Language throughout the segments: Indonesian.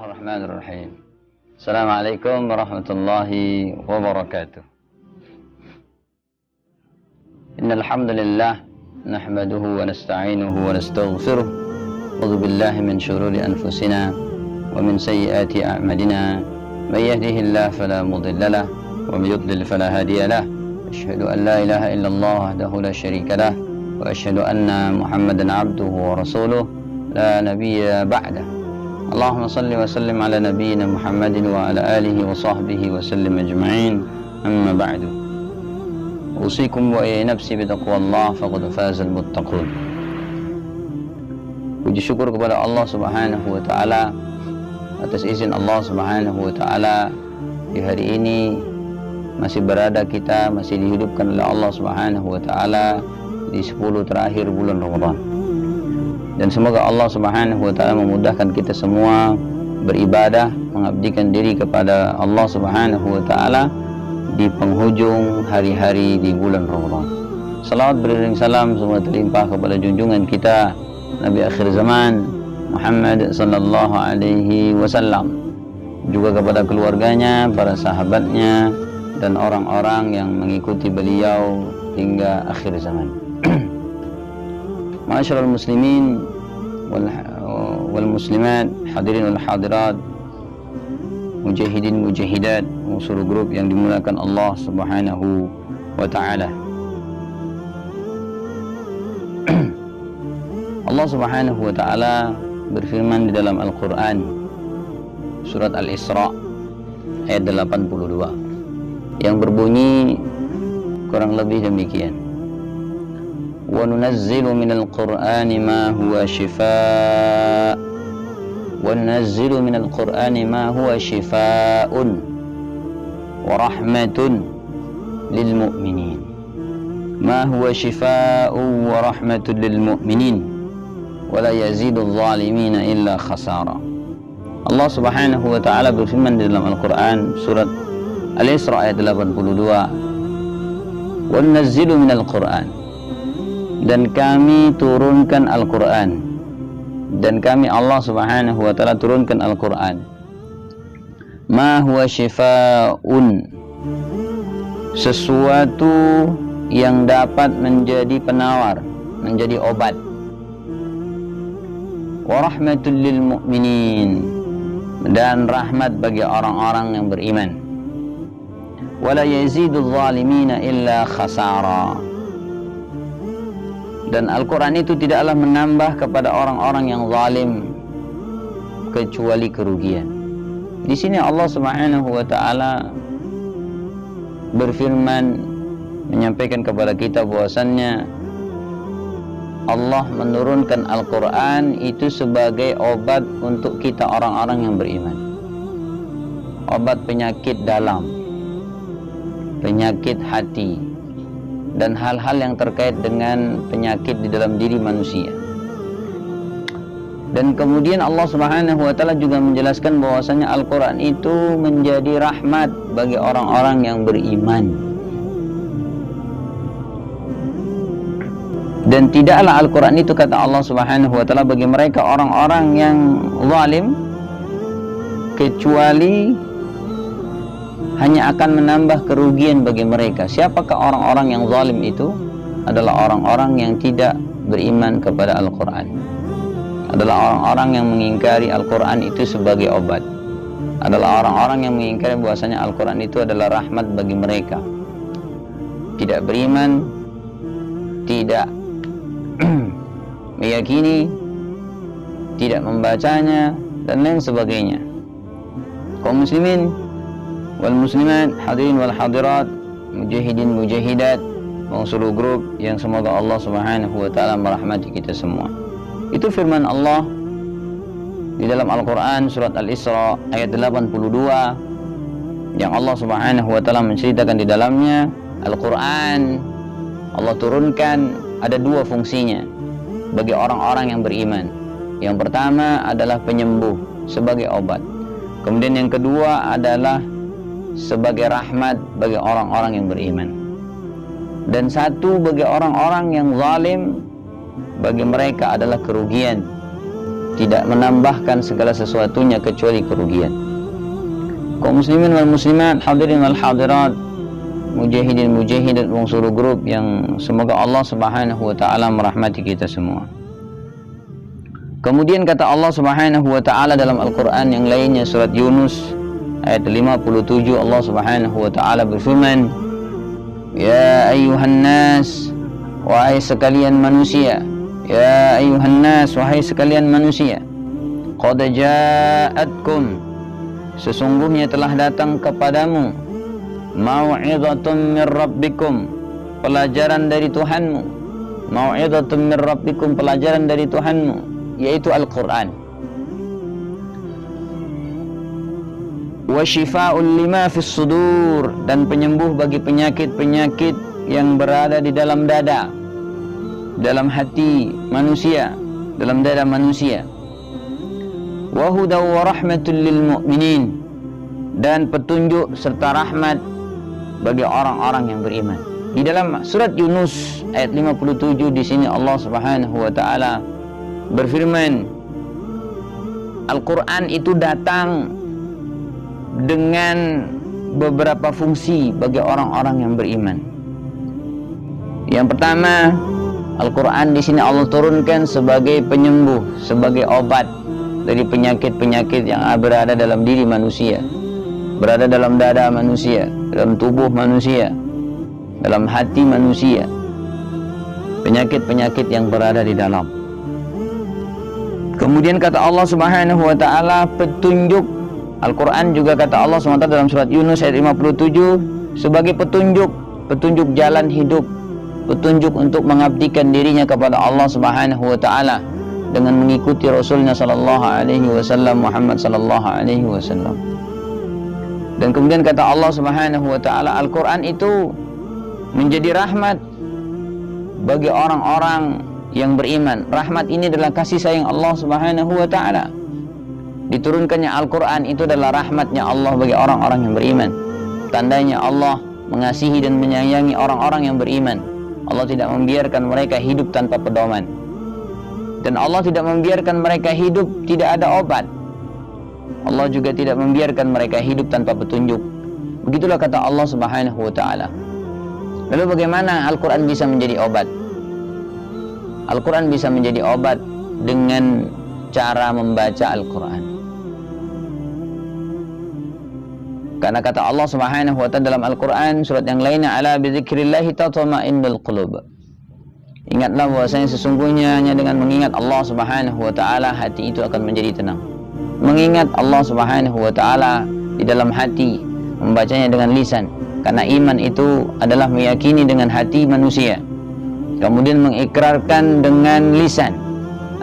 Bismillahirrahmanirrahim. Assalamualaikum warahmatullahi wabarakatuh. Innal hamdalillah nahmaduhu wa nasta'inuhu wa nastaghfiruh. A'udzu billahi min shururi anfusina wa min sayyiati a'malina. May yahdihillahu fala mudilla lahu wa may yudlil fala hadiya lahu. Asyhadu an la ilaha illallah wahdahu la syarika lahu wa asyhadu anna Muhammadan 'abduhu wa rasuluh la nabiyya ba'dahu. Allahumma salli wa sallim ala nabiyyina Muhammadin wa ala alihi wa sahbihi wa sallim ajma'in. Amma ba'du. Usikum wa iya nafsi bitaqwallah faqad fazal muttaqun. Puji syukur kepada Allah Subhanahu wa taala atas izin Allah Subhanahu wa taala di hari ini masih berada kita, masih dihidupkan oleh Allah Subhanahu wa taala di 10 terakhir bulan Ramadan. Dan semoga Allah Subhanahu wa taala memudahkan kita semua beribadah, mengabdikan diri kepada Allah Subhanahu wa taala di penghujung hari-hari di bulan Ramadan. Salawat beriring salam semua terlimpah kepada junjungan kita Nabi akhir zaman Muhammad sallallahu alaihi wasallam, juga kepada keluarganya, para sahabatnya dan orang-orang yang mengikuti beliau hingga akhir zaman. Ma'asyiral muslimin wal muslimat, hadirin wal hadirat, mujahidin mujahidat, seluruh grup yang dimuliakan Allah Subhanahu wa taala. Allah Subhanahu wa taala berfirman di dalam Al-Qur'an surat Al-Isra ayat 82 yang berbunyi kurang lebih demikian: وَنُنَزِّلُ مِنَ الْقُرْآنِ مَا هُوَ شِفَاءٌ وَنُنَزِّلُ مِنَ الْقُرْآنِ مَا هُوَ شِفَاءٌ وَرَحْمَةٌ لِلْمُؤْمِنِينَ مَا هُوَ شِفَاءٌ وَرَحْمَةٌ لِلْمُؤْمِنِينَ وَلَا يَزِيدُ الظَّالِمِينَ إِلَّا خَسَارًا. Allah Subhanahu wa taala berfirman di dalam Al-Qur'an surat Al-Isra ayat 82, وَنُنَزِّلُ مِنَ الْقُرْآنِ, dan kami turunkan Al-Quran, dan kami Allah Subhanahu wa ta'ala turunkan Al-Quran, ma huwa syifa'un, sesuatu yang dapat menjadi penawar, menjadi obat, wa rahmatul lil mu'minin, dan rahmat bagi orang-orang yang beriman, wala yazidul zalimina illa khasara, dan Al-Quran itu tidaklah menambah kepada orang-orang yang zalim kecuali kerugian. Di sini Allah Subhanahu wa taala berfirman, menyampaikan kepada kita bahwasannya Allah menurunkan Al-Quran itu sebagai obat untuk kita orang-orang yang beriman. Obat penyakit dalam, penyakit hati, dan hal-hal yang terkait dengan penyakit di dalam diri manusia. Dan kemudian Allah Subhanahu wa taala juga menjelaskan bahwasanya Al-Qur'an itu menjadi rahmat bagi orang-orang yang beriman. Dan tidaklah Al-Qur'an itu, kata Allah Subhanahu wa taala, bagi mereka orang-orang yang zalim kecuali hanya akan menambah kerugian bagi mereka. Siapakah orang-orang yang zalim itu? Adalah orang-orang yang tidak beriman kepada Al-Quran, adalah orang-orang yang mengingkari Al-Quran itu sebagai obat, adalah orang-orang yang mengingkari bahwasanya Al-Quran itu adalah rahmat bagi mereka. Tidak beriman, tidak meyakini, tidak membacanya, dan lain sebagainya. Kaum muslimin wal muslimat, hadirin wal hadirat, mujahidin mujahidat, seluruh grup yang semoga Allah Subhanahu wa taala merahmati kita semua. Itu firman Allah di dalam Al-Qur'an surat Al-Isra ayat 82 yang Allah Subhanahu wa taala menceritakan di dalamnya Al-Qur'an Allah turunkan ada dua fungsinya bagi orang-orang yang beriman. Yang pertama adalah penyembuh sebagai obat. Kemudian yang kedua adalah sebagai rahmat bagi orang-orang yang beriman. Dan satu bagi orang-orang yang zalim, bagi mereka adalah kerugian. tidak menambahkan segala sesuatunya kecuali kerugian. Kaum muslimin wal muslimat, hadirin wal hadirat, mujahidin mujahidat wong seluruh grup yang semoga Allah Subhanahu wa taala merahmati kita semua. Kemudian kata Allah Subhanahu wa taala dalam Al-Qur'an yang lainnya, surat Yunus ayat 57, Allah Subhanahu wa taala berfirman, ya ayyuhan nas, wahai sekalian manusia, ya ayyuhan nas, wahai sekalian manusia, qad ja'atkum, sesungguhnya telah datang kepadamu, mau'izatun min rabbikum, pelajaran dari Tuhanmu, mau'izatun min rabbikum, pelajaran dari Tuhanmu, yaitu Al-Quran, wa syifa'un lima fis sudur, dan penyembuh bagi penyakit-penyakit yang berada di dalam dada, dalam hati manusia, dalam dada manusia, wa hudaw wa rahmatul lil mu'minin, dan petunjuk serta rahmat bagi orang-orang yang beriman. Di dalam surat Yunus ayat 57 di sini Allah Subhanahu wa taala berfirman, Al-Quran itu datang dengan beberapa fungsi bagi orang-orang yang beriman. Yang pertama, Al-Quran di sini Allah turunkan sebagai penyembuh, sebagai obat dari penyakit-penyakit yang berada dalam diri manusia, berada dalam dada manusia, dalam tubuh manusia, dalam hati manusia, penyakit-penyakit yang berada di dalam. Kemudian kata Allah Subhanahu wa taala petunjuk. Al-Quran juga kata Allah SWT dalam surat Yunus ayat 57 sebagai petunjuk, petunjuk jalan hidup, petunjuk untuk mengabdikan dirinya kepada Allah Subhanahu wa taala dengan mengikuti Rasulnya sallallahu alaihi wasallam, Muhammad sallallahu alaihi wasallam. Dan kemudian kata Allah Subhanahu wa taala, Al-Quran itu menjadi rahmat bagi orang-orang yang beriman. Rahmat ini adalah kasih sayang Allah Subhanahu wa taala. Diturunkannya Al-Quran itu adalah rahmatnya Allah bagi orang-orang yang beriman. Tandanya Allah mengasihi dan menyayangi orang-orang yang beriman. Allah tidak membiarkan mereka hidup tanpa pedoman, dan Allah tidak membiarkan mereka hidup tidak ada obat. Allah juga tidak membiarkan mereka hidup tanpa petunjuk. Begitulah kata Allah Subhanahu wa taala. Lalu bagaimana Al-Quran bisa menjadi obat? Al-Quran bisa menjadi obat dengan cara membaca Al-Quran. Karena kata Allah Subhanahu wa ta'ala dalam Al-Quran surat yang lainnya, ala bizikrillahi tatma'innul qulub. Ingatlah bahwasanya sesungguhnya hanya dengan mengingat Allah Subhanahu wa ta'ala hati itu akan menjadi tenang. Mengingat Allah Subhanahu wa ta'ala di dalam hati, membacanya dengan lisan. Karena iman itu adalah meyakini dengan hati manusia, kemudian mengikrarkan dengan lisan,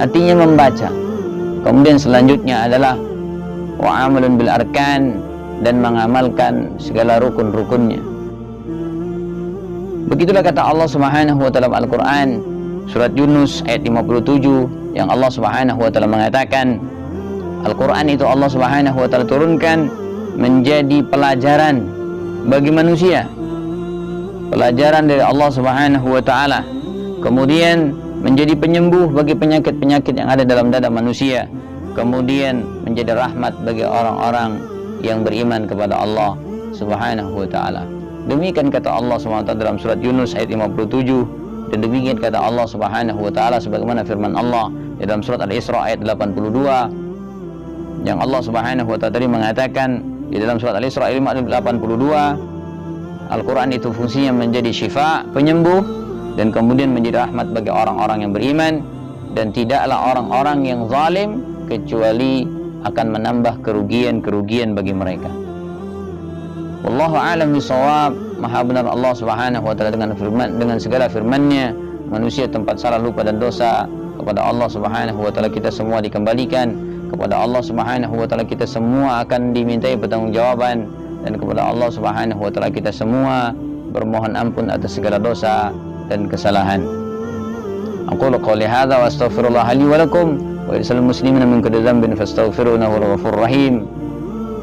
artinya membaca. Kemudian selanjutnya adalah wa'amalun bil arkan, dan mengamalkan segala rukun-rukunnya. Begitulah kata Allah Subhanahu wa taala Al-Quran surat Yunus ayat 57 yang Allah Subhanahu wa taala mengatakan, Al-Quran itu Allah Subhanahu wa taala turunkan menjadi pelajaran bagi manusia, pelajaran dari Allah Subhanahu wa taala, kemudian menjadi penyembuh bagi penyakit-penyakit yang ada dalam dada manusia, kemudian menjadi rahmat bagi orang-orang yang beriman kepada Allah Subhanahu wa taala. Demikian kata Allah Subhanahu wa taala dalam surat Yunus ayat 57, dan demikian kata Allah Subhanahu wa taala sebagaimana firman Allah dalam surat Al-Isra ayat 82 yang Allah Subhanahu wa taala tadi mengatakan di dalam surat Al-Isra ayat 82, Al-Quran itu fungsinya menjadi syifa, penyembuh, dan kemudian menjadi rahmat bagi orang-orang yang beriman, dan tidaklah orang-orang yang zalim kecuali akan menambah kerugian-kerugian bagi mereka. Wallahu a'lam bishawab. Maha benar Allah Subhanahu wa taala dengan segala firman-Nya. Manusia tempat salah, lupa dan dosa. Kepada Allah Subhanahu wa taala kita semua dikembalikan. Kepada Allah Subhanahu wa taala kita semua akan dimintai pertanggungjawaban, dan kepada Allah Subhanahu wa taala kita semua bermohon ampun atas segala dosa dan kesalahan. Aqulu qouli hadza wa astaghfirullah li wa lakum wa lisal muslimina min kulli dhanbin fastaghfiruhu innahu ghafurur rahim.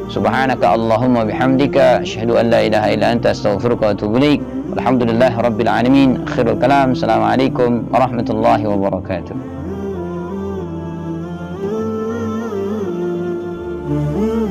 Subhanaka Allahumma bihamdika asyhadu an la ilaha illa anta astaghfiruka wa atubu ilaik. Walhamdulillahi rabbil alamin. Akhirul kalam. Assalamualaikum warahmatullahi wabarakatuh. Thank you.